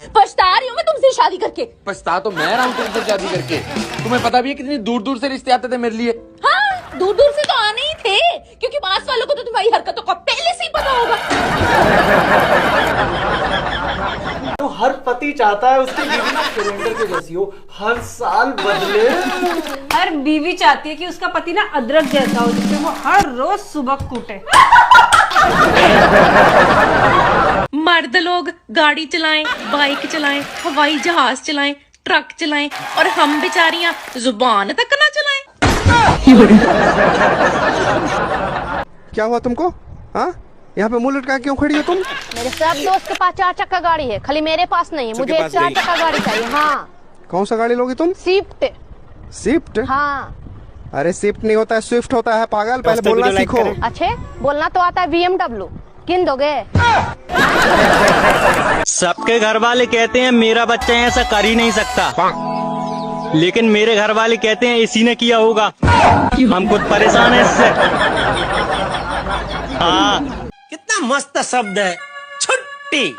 पछता रही हूँ मैं तुमसे शादी करके। पछता तो मैं रहा हूँ तुमसे शादी करके। तुम्हें पता भी है कितनी दूर दूर से रिश्ते आते थे मेरे लिए। हाँ, दूर दूर से तो आने ही थे, क्योंकि पास वालों को तो तुम्हारी हरकतों का पहले से ही पता होगा। तो हर पति चाहता है उसकी बीवी ना कैलेंडर के जैसी हो, हर साल बदले। हर बीवी चाहती है कि उसका पति ना अदरक जैसा हो, जिससे वो हर रोज सुबह कूटे। मर्द लोग गाड़ी चलाएं, बाइक चलाएं, हवाई जहाज चलाएं, ट्रक चलाएं, और हम बेचारियां जुबान तक ना चलाएं। क्या हुआ तुमको? हाँ, यहाँ पे मुंह लटका क्यों खड़ी हो तुम? मेरे सब दोस्त के पास 4 चक्का गाड़ी है, खाली मेरे पास नहीं है। मुझे 4 चक्का गाड़ी चाहिए। हाँ। कौन सा गाड़ी लोगी तुम? स्विफ्ट। स्विफ्ट? हाँ। अरे स्विफ्ट नहीं होता है, स्विफ्ट होता है पागल। पहले बोलना सीखो। अच्छे बोलना तो आता है। BMW किन दोगे? सबके घर वाले कहते हैं मेरा बच्चा ऐसा कर ही नहीं सकता, लेकिन मेरे घर वाले कहते हैं इसी ने किया होगा। हम खुद परेशान हैं इससे। हाँ, कितना मस्त शब्द है छुट्टी।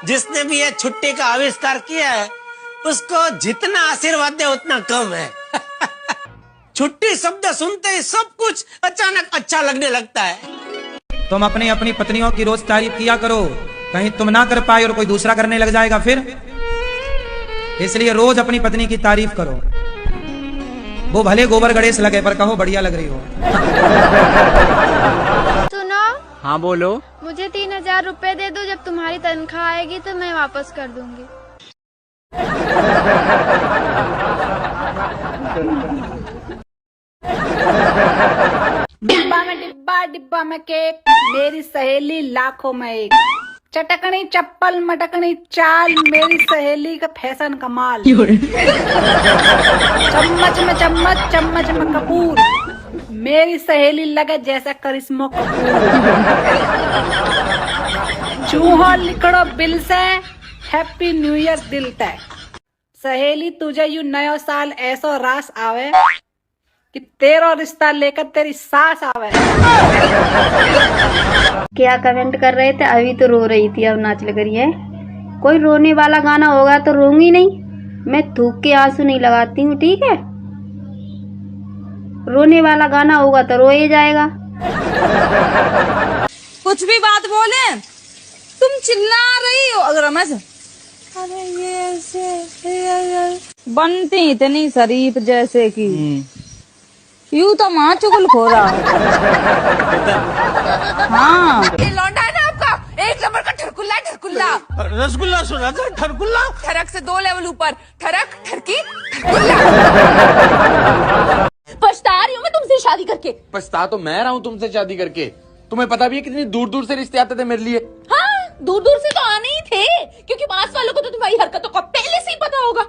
जिसने भी ये छुट्टी का आविष्कार किया है उसको जितना आशीर्वाद दे उतना कम है। छुट्टी शब्द सुनते ही सब कुछ अचानक अच्छा लगने लगता है। तुम अपनी अपनी पत्नियों की रोज तारीफ किया करो, कहीं तुम ना कर पाए और कोई दूसरा करने लग जाएगा फिर। इसलिए रोज अपनी पत्नी की तारीफ करो। वो भले गोबर गणेश लगे पर कहो बढ़िया लग रही हो। सुनो। हाँ बोलो। मुझे 3000 रुपए दे दो, जब तुम्हारी तनख्वाह आएगी तो मैं वापस कर दूंगी। डिब्बा में डिब्बा, डिब्बा में केक, मेरी सहेली लाखों में एक। चटकनी चप्पल मटकनी चाल, मेरी सहेली का फैशन कमाल। चम्मच में चम्मच, चम्मच में कपूर, मेरी सहेली लगे जैसा करिश्मा कपूर। चूहो लिखड़ो बिल से, हैप्पी न्यू ईयर दिल तय। सहेली तुझे यू नयो साल ऐसो रास आवे कि तेरा रिश्ता लेकर तेरी सास आवे। क्या कमेंट कर रहे थे? अभी तो रो रही थी, अब नाच लग रही है। कोई रोने वाला गाना होगा तो रोऊंगी नहीं। मैं थूक के आंसू नहीं लगाती हूँ, ठीक है? रोने वाला गाना होगा तो रोया जाएगा। कुछ भी बात बोले तुम चिल्ला रही हो। अगर मैं अरे ये बनती इतनी शरीफ जैसे कि यूं तो माँ चुगल खो रहा है। हाँ, ये लौंडा है ना आपका, 1 नंबर का ठरकुल्ला है, ठरकुल्ला। रसगुल्ला सुना था, ठरकुल्ला। ठरक से 2 लेवल ऊपर, ठरक ठरकी ठरकुल्ला। पछता रही हूँ मैं तुमसे शादी करके। पछता तो मैं रहा हूँ तुमसे शादी करके। तुम्हें पता भी है कितनी दूर दूर से रिश्ते आते थे मेरे लिए। हाँ, दूर दूर से तो आने ही थे, क्योंकि पास वालों को तो तुम्हारी हरकतों का पहले से ही पता होगा।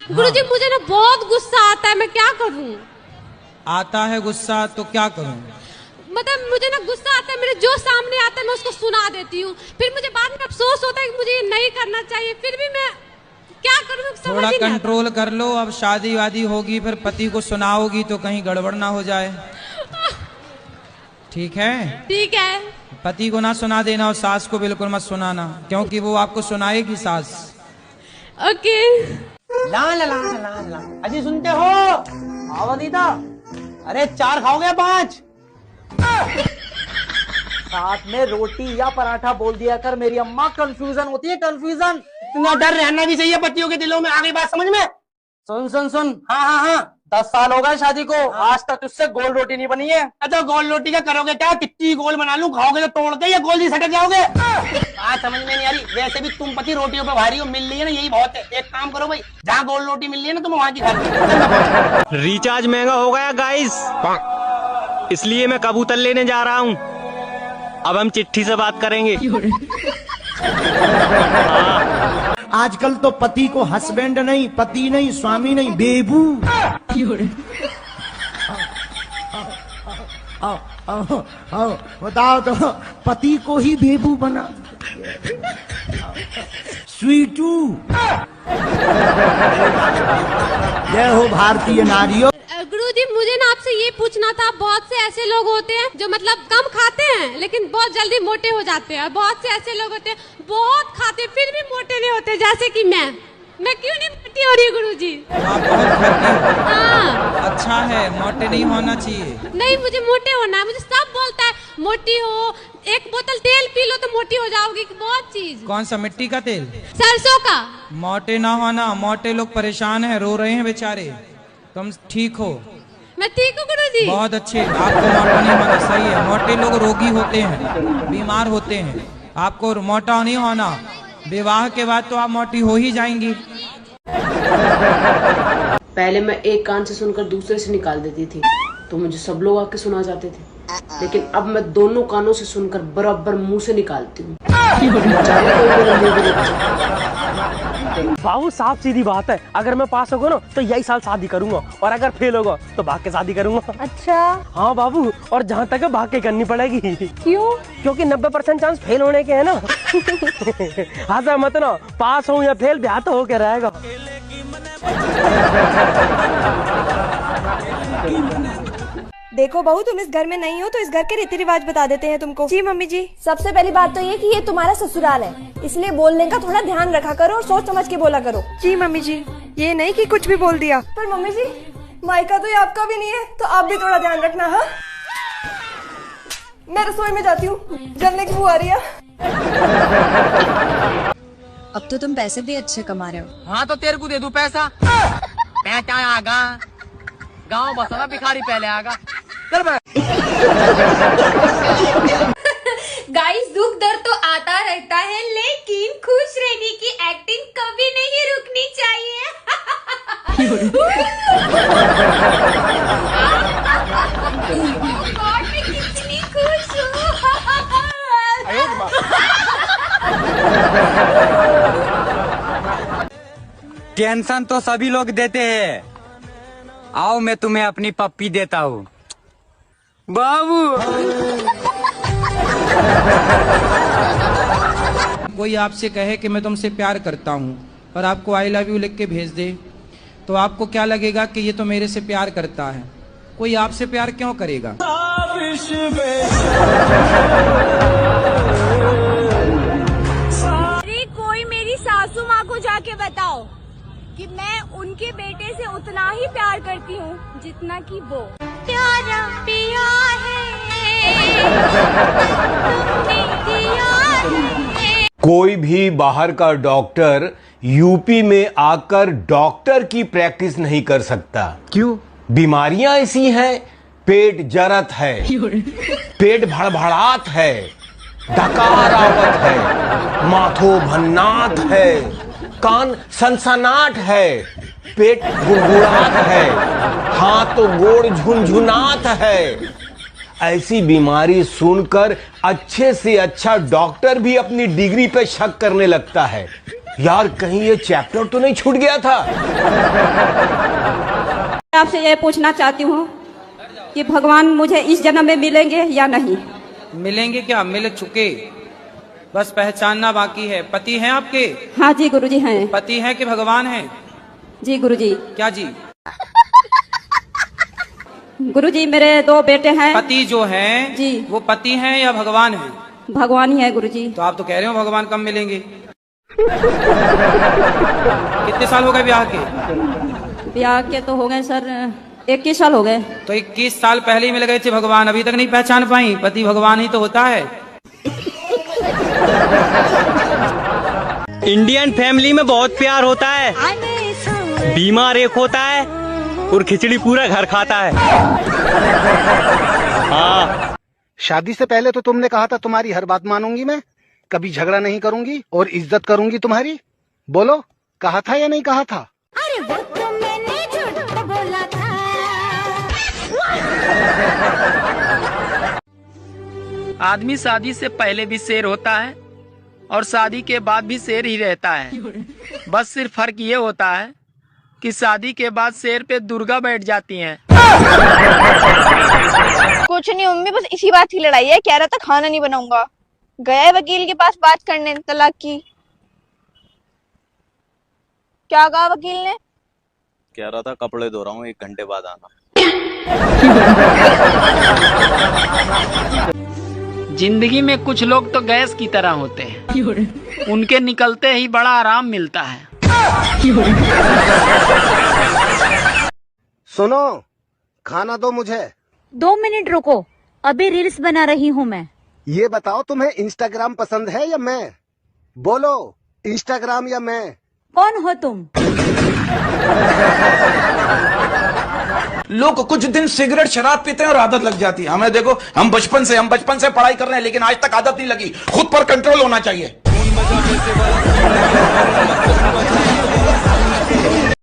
गुरुजी, मुझे ना बहुत गुस्सा आता है, मैं क्या करूं? आता है गुस्सा तो क्या करूं? मतलब मुझे ना गुस्सा आता है, मेरे जो सामने आता है मैं उसको सुना देती हूँ, फिर मुझे बाद में अफसोस होता है कि मुझे ये नहीं करना चाहिए, फिर भी मैं क्या करूं? थोड़ा कंट्रोल कर लो। अब शादी वादी होगी फिर पति को सुनाओगी तो कहीं गड़बड़ ना हो जाए, ठीक है? ठीक है। पति को ना सुना देना और सास को बिल्कुल मत सुनाना, क्योंकि वो आपको सुनाएगी सास। ओके। ला ला ला ला ला। अजी सुनते हो? आवदीदा, अरे 4 खाओगे 5? साथ में रोटी या पराठा बोल दिया कर, मेरी अम्मा कंफ्यूजन होती है, कंफ्यूजन। इतना डर रहना भी चाहिए पतियों के दिलों में। आगे बात समझ में? सुन सुन सुन। हाँ हाँ हाँ। 10 साल हो गए शादी को, आज तक तुझसे गोल रोटी नहीं बनी है। अच्छा, गोल रोटी का करोगे क्या? कितनी गोल बना लूं, खाओगे तो तोड़ के या गोल जी सटक जाओगे? आज समझ में नहीं आ रही। वैसे भी तुम पति रोटियों पे भारी हो, मिल रही है ना, यही बहुत है। एक काम करो भाई, जहाँ गोल रोटी मिल रही है ना तुम वहाँ की खा। रिचार्ज महंगा हो गया गाइस, इसलिए मैं कबूतर लेने जा रहा हूँ। अब हम चिट्ठी से बात करेंगे। आजकल तो पति को हस्बैंड नहीं, पति नहीं, स्वामी नहीं, बेबू। बताओ तो, पति को ही बेबू बना। स्वीटू। जय हो भारतीय नारियों। गुरुजी मुझे ना आपसे ये पूछना था, बहुत से ऐसे लोग होते हैं जो मतलब कम खाते हैं लेकिन बहुत जल्दी मोटे हो जाते हैं, और बहुत से ऐसे लोग होते हैं बहुत खाते फिर भी मोटे नहीं होते, जैसे कि मैं क्यों नहीं मोटी हो रही गुरुजी? आप बहुत खाती हो। हाँ। अच्छा है, मोटे नहीं होना चाहिए। नहीं, मुझे मोटे होना है, मुझे सब बोलता है मोटी हो, एक बोतल तेल पी लो तो मोटी हो जाओगी, बहुत चीज। कौन सा, मिट्टी का तेल? सरसों का। मोटे ना होना, मोटे लोग परेशान हैं, रो रहे हैं बेचारे। तुम ठीक हो? मैं ठीक हूँ गुरुजी। बहुत अच्छे। आपको मोटा नहीं होना, सही है। मोटे लोग रोगी होते हैं, बीमार होते हैं, आपको मोटा नहीं होना। विवाह के बाद तो आप मोटी हो ही जाएंगी। पहले मैं एक कान से सुनकर दूसरे से निकाल देती थी तो मुझे सब लोग आके सुना जाते थे, लेकिन अब मैं दोनों कानों से सुनकर बराबर मुंह से निकालती हूँ। बाबू साफ सीधी बात है, अगर मैं पास होगा ना तो यही साल शादी करूंगा, और अगर फेल होगा तो भाग के शादी करूंगा। अच्छा। हाँ बाबू, और जहाँ तक है भाग के करनी पड़ेगी। क्यों? क्योंकि 90% चांस फेल होने के है ना। हाँ मत ना, पास हो या फेल ब्याह तो होके रहेगा। देखो बहू, तुम इस घर में नहीं हो तो इस घर के रीति रिवाज बता देते हैं तुमको। जी मम्मी जी। सबसे पहली बात तो ये कि ये तुम्हारा ससुराल है, इसलिए बोलने का थोड़ा ध्यान रखा करो और सोच समझ के बोला करो। जी मम्मी जी, ये नहीं कि कुछ भी बोल दिया। पर मम्मी जी, मायका तो ये आपका भी नहीं है, तो आप भी थोड़ा ध्यान रखना। हाँ, मैं रसोई में जाती हूँ, जलने की बू आ रही है। अब तो तुम पैसे भी अच्छे कमा रहे हो। हाँ तो तेरे को दे दूं पैसा? पैसा आगा, गाँव बसाना भिखारी पहले आगा। गाइस, दुख दर्द तो आता रहता है, लेकिन खुश रहने की एक्टिंग कभी नहीं रुकनी चाहिए। गॉड, मैं कितनी खुश हूँ। टेंशन तो सभी लोग देते हैं, आओ मैं तुम्हें अपनी पप्पी देता हूँ बाबू। कोई आपसे कहे कि मैं तुमसे प्यार करता हूँ और आपको आई लव यू लिख के भेज दे, तो आपको क्या लगेगा कि ये तो मेरे से प्यार करता है। कोई आपसे प्यार क्यों करेगा? अरे कोई मेरी सासू माँ को जाके बताओ कि मैं उनके बेटे से उतना ही प्यार करती हूँ जितना कि वो प्यारा पिया है, तुमने दिया है। कोई भी बाहर का डॉक्टर यूपी में आकर डॉक्टर की प्रैक्टिस नहीं कर सकता। क्यों? बीमारियां ऐसी हैं, पेट जरत है, पेट भड़भड़ात है, डकार आवत है, माथो भन्नात है, कान सनसनाट है, पेट गुड़गुड़ात है, हाथ तो गोड़ झुनझुनात है। ऐसी बीमारी सुनकर अच्छे से अच्छा डॉक्टर भी अपनी डिग्री पे शक करने लगता है। यार कहीं ये चैप्टर तो नहीं छूट गया था? आपसे ये पूछना चाहती हूँ कि भगवान मुझे इस जन्म में मिलेंगे या नहीं? मिलेंगे क्या, मिल चुके, बस पहचानना बाकी है। पति हैं आपके? हाँ जी गुरुजी हैं। पति हैं कि भगवान हैं? जी गुरुजी। क्या जी? गुरुजी मेरे 2 बेटे हैं। पति जो हैं जी, वो पति हैं या भगवान हैं? भगवान ही है गुरुजी। तो आप तो कह रहे हो भगवान कब मिलेंगे। कितने साल हो गए ब्याह के? ब्याह के तो हो गए सर 21 साल हो गए। तो 21 साल पहले ही मिल गए थे भगवान, अभी तक नहीं पहचान पाई? पति भगवान ही तो होता है। इंडियन फैमिली में बहुत प्यार होता है, बीमार एक होता है और खिचड़ी पूरा घर खाता है। हाँ। शादी से पहले तो तुमने कहा था तुम्हारी हर बात मानूंगी मैं, कभी झगड़ा नहीं करूंगी और इज्जत करूंगी तुम्हारी। बोलो, कहा था या नहीं कहा था? अरे वो तो मैंने झूठ बोला था। आदमी शादी से पहले भी शेर होता है और शादी के बाद भी शेर ही रहता है। बस सिर्फ फर्क ये होता है कि शादी के बाद शेर पे दुर्गा बैठ जाती हैं। कुछ नहीं मम्मी, बस इसी बात की लड़ाई है। कह रहा था खाना नहीं बनाऊंगा, गया है वकील के पास बात करने तलाक की। क्या कहा वकील ने? कह रहा था कपड़े धो रहा हूँ, 1 घंटे बाद आना। जिंदगी में कुछ लोग तो गैस की तरह होते हैं, उनके निकलते ही बड़ा आराम मिलता है। सुनो, खाना दो मुझे। 2 मिनट रुको, अभी रील्स बना रही हूँ मैं। ये बताओ तुम्हें इंस्टाग्राम पसंद है या मैं? बोलो, इंस्टाग्राम या मैं? कौन हो तुम? लोग कुछ दिन सिगरेट शराब पीते हैं और आदत लग जाती है। हमें देखो, हम बचपन से पढ़ाई कर रहे हैं, लेकिन आज तक आदत नहीं लगी। खुद पर कंट्रोल होना चाहिए।